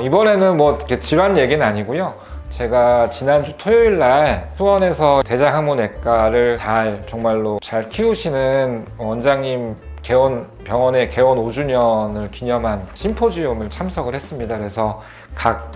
이번에는 뭐 이렇게 질환 얘기는 아니고요. 제가 지난주 토요일 날 수원에서 대장학문외과를 정말로 잘 키우시는 원장님 병원의 개원 5주년을 기념한 심포지움을 참석을 했습니다. 그래서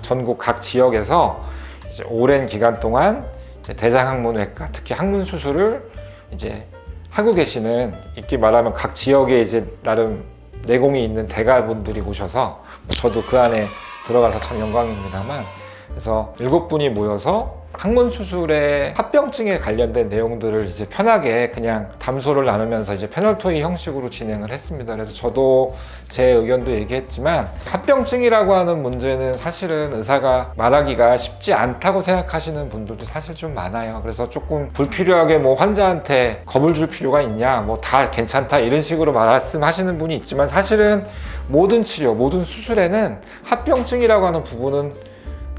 전국 각 지역에서 이제 오랜 기간 동안 이제 대장학문외과, 특히 학문 수술을 이제 하고 계시는, 이렇게 말하면 각 지역에 이제 나름 내공이 있는 대가분들이 오셔서, 저도 그 안에 들어가서 참 영광입니다만, 그래서 7분이 모여서 학문 수술의 합병증에 관련된 내용들을 이제 편하게 그냥 담소를 나누면서 이제 패널 토의 형식으로 진행을 했습니다. 그래서 저도 제 의견도 얘기했지만, 합병증이라고 하는 문제는 사실은 의사가 말하기가 쉽지 않다고 생각하시는 분들도 사실 좀 많아요. 그래서 조금 불필요하게 뭐 환자한테 겁을 줄 필요가 있냐, 뭐 다 괜찮다 이런 식으로 말씀하시는 분이 있지만, 사실은 모든 치료, 모든 수술에는 합병증이라고 하는 부분은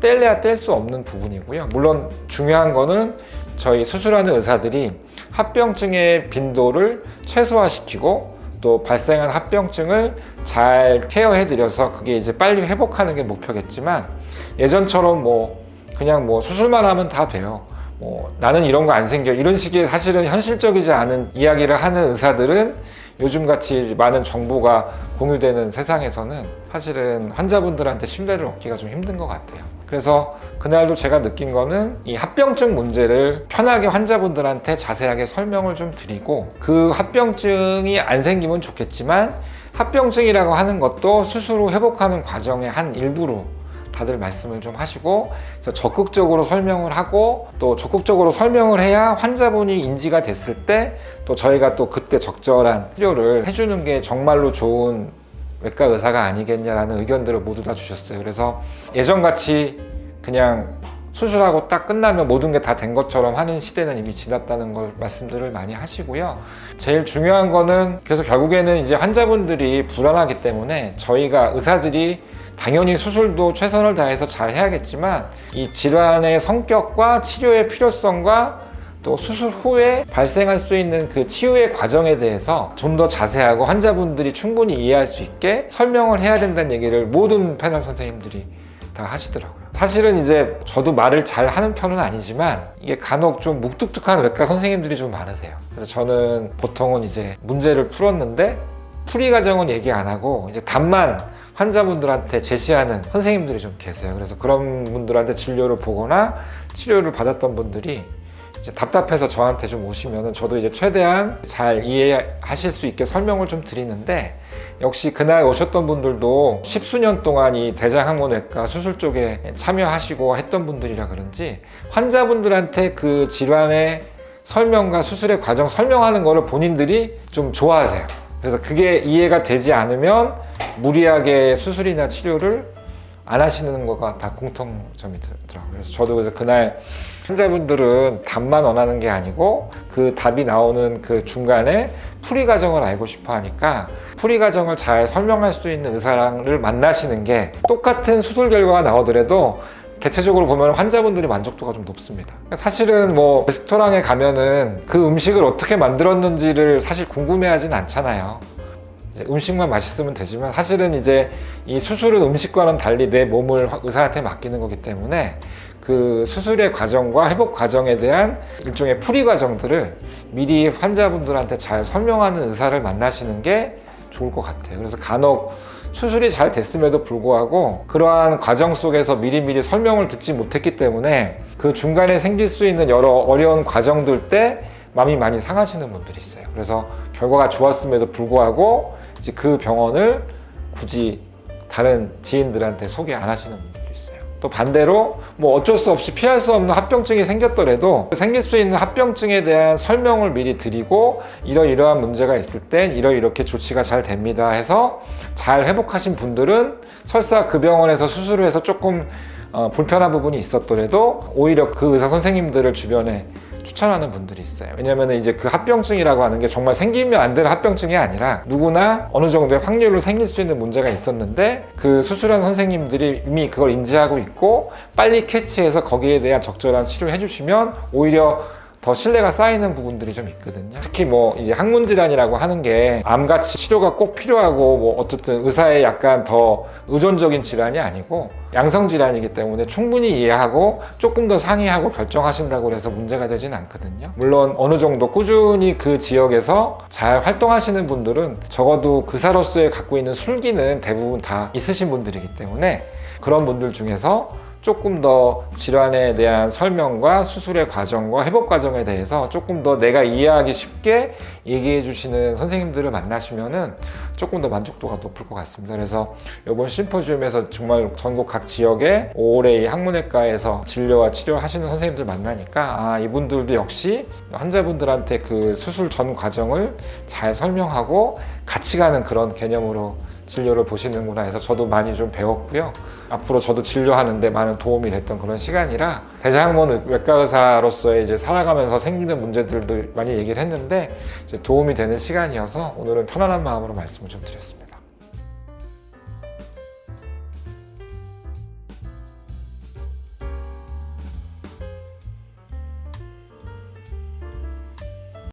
뗄래야 뗄 수 없는 부분이고요. 물론 중요한 거는 저희 수술하는 의사들이 합병증의 빈도를 최소화시키고, 또 발생한 합병증을 잘 케어해드려서 그게 이제 빨리 회복하는 게 목표겠지만, 예전처럼 그냥 수술만 하면 다 돼요. 나는 이런 거 안 생겨, 이런 식의 사실은 현실적이지 않은 이야기를 하는 의사들은 요즘같이 많은 정보가 공유되는 세상에서는 사실은 환자분들한테 신뢰를 얻기가 좀 힘든 것 같아요. 그래서 그날도 제가 느낀 거는, 이 합병증 문제를 편하게 환자분들한테 자세하게 설명을 좀 드리고, 그 합병증이 안 생기면 좋겠지만 합병증이라고 하는 것도 수술 후 회복하는 과정의 한 일부로 다들 말씀을 좀 하시고, 그래서 적극적으로 설명을 하고, 또 적극적으로 설명을 해야 환자분이 인지가 됐을 때 또 저희가 또 그때 적절한 치료를 해주는 게 정말로 좋은 외과 의사가 아니겠냐라는 의견들을 모두 다 주셨어요. 그래서 예전같이 그냥 수술하고 딱 끝나면 모든 게 다 된 것처럼 하는 시대는 이미 지났다는 걸 말씀들을 많이 하시고요. 제일 중요한 거는, 그래서 결국에는 이제 환자분들이 불안하기 때문에 저희가 의사들이 당연히 수술도 최선을 다해서 잘 해야겠지만, 이 질환의 성격과 치료의 필요성과 또 수술 후에 발생할 수 있는 그 치유의 과정에 대해서 좀 더 자세하고 환자분들이 충분히 이해할 수 있게 설명을 해야 된다는 얘기를 모든 패널 선생님들이 다 하시더라고요. 사실은 이제 저도 말을 잘 하는 편은 아니지만, 이게 간혹 좀 묵뚝뚝한 외과 선생님들이 좀 많으세요. 그래서 저는 보통은 이제 문제를 풀었는데 풀이 과정은 얘기 안 하고 이제 답만 환자분들한테 제시하는 선생님들이 좀 계세요. 그래서 그런 분들한테 진료를 보거나 치료를 받았던 분들이 이제 답답해서 저한테 좀 오시면은 저도 이제 최대한 잘 이해하실 수 있게 설명을 좀 드리는데, 역시 그날 오셨던 분들도 10수년 동안 이 대장학문외과 수술 쪽에 참여하시고 했던 분들이라 그런지 환자분들한테 그 질환의 설명과 수술의 과정 설명하는 거를 본인들이 좀 좋아하세요. 그래서 그게 이해가 되지 않으면 무리하게 수술이나 치료를 안 하시는 거가 다 공통점이 들더라고요. 그래서 저도 그날 환자분들은 답만 원하는 게 아니고 그 답이 나오는 그 중간에 풀이 과정을 알고 싶어 하니까, 풀이 과정을 잘 설명할 수 있는 의사를 만나시는 게, 똑같은 수술 결과가 나오더라도 대체적으로 보면 환자분들이 만족도가 좀 높습니다. 사실은 레스토랑에 가면은 그 음식을 어떻게 만들었는지를 사실 궁금해하진 않잖아요. 음식만 맛있으면 되지만, 사실은 이제 이 수술은 음식과는 달리 내 몸을 의사한테 맡기는 거기 때문에 그 수술의 과정과 회복 과정에 대한 일종의 풀이 과정들을 미리 환자분들한테 잘 설명하는 의사를 만나시는 게 좋을 것 같아요. 그래서 간혹 수술이 잘 됐음에도 불구하고 그러한 과정 속에서 미리미리 설명을 듣지 못했기 때문에 그 중간에 생길 수 있는 여러 어려운 과정들 때 마음이 많이 상하시는 분들이 있어요. 그래서 결과가 좋았음에도 불구하고 이제 그 병원을 굳이 다른 지인들한테 소개 안 하시는 분들도 있어요. 또 반대로 어쩔 수 없이 피할 수 없는 합병증이 생겼더라도 생길 수 있는 합병증에 대한 설명을 미리 드리고, 이러이러한 문제가 있을 땐 이렇게 조치가 잘 됩니다 해서 잘 회복하신 분들은 설사 그 병원에서 수술을 해서 조금 불편한 부분이 있었더라도 오히려 그 의사 선생님들을 주변에 추천하는 분들이 있어요. 왜냐면 이제 그 합병증이라고 하는 게 정말 생기면 안 되는 합병증이 아니라 누구나 어느 정도의 확률로 생길 수 있는 문제가 있었는데, 그 수술한 선생님들이 이미 그걸 인지하고 있고 빨리 캐치해서 거기에 대한 적절한 치료를 해주시면 오히려 더 신뢰가 쌓이는 부분들이 좀 있거든요. 특히 뭐 이제 항문 질환이라고 하는 게 암같이 치료가 꼭 필요하고 뭐 어쨌든 의사의 약간 더 의존적인 질환이 아니고 양성 질환이기 때문에 충분히 이해하고 조금 더 상의하고 결정하신다고 해서 문제가 되진 않거든요. 물론 어느 정도 꾸준히 그 지역에서 잘 활동하시는 분들은 적어도 의사로서의 갖고 있는 술기는 대부분 다 있으신 분들이기 때문에 그런 분들 중에서 조금 더 질환에 대한 설명과 수술의 과정과 회복 과정에 대해서 조금 더 내가 이해하기 쉽게 얘기해 주시는 선생님들을 만나시면은 조금 더 만족도가 높을 것 같습니다. 그래서 이번 심포지움에서 정말 전국 각 지역에 올해 항문외과에서 진료와 치료하시는 선생님들 만나니까 이분들도 역시 환자분들한테 그 수술 전 과정을 잘 설명하고 같이 가는 그런 개념으로 진료를 보시는구나 해서 저도 많이 좀 배웠고요. 앞으로 저도 진료하는데 많은 도움이 됐던 그런 시간이라 대장항문 외과 의사로서의 이제 살아가면서 생기는 문제들도 많이 얘기를 했는데 이제 도움이 되는 시간이어서 오늘은 편안한 마음으로 말씀을 좀 드렸습니다.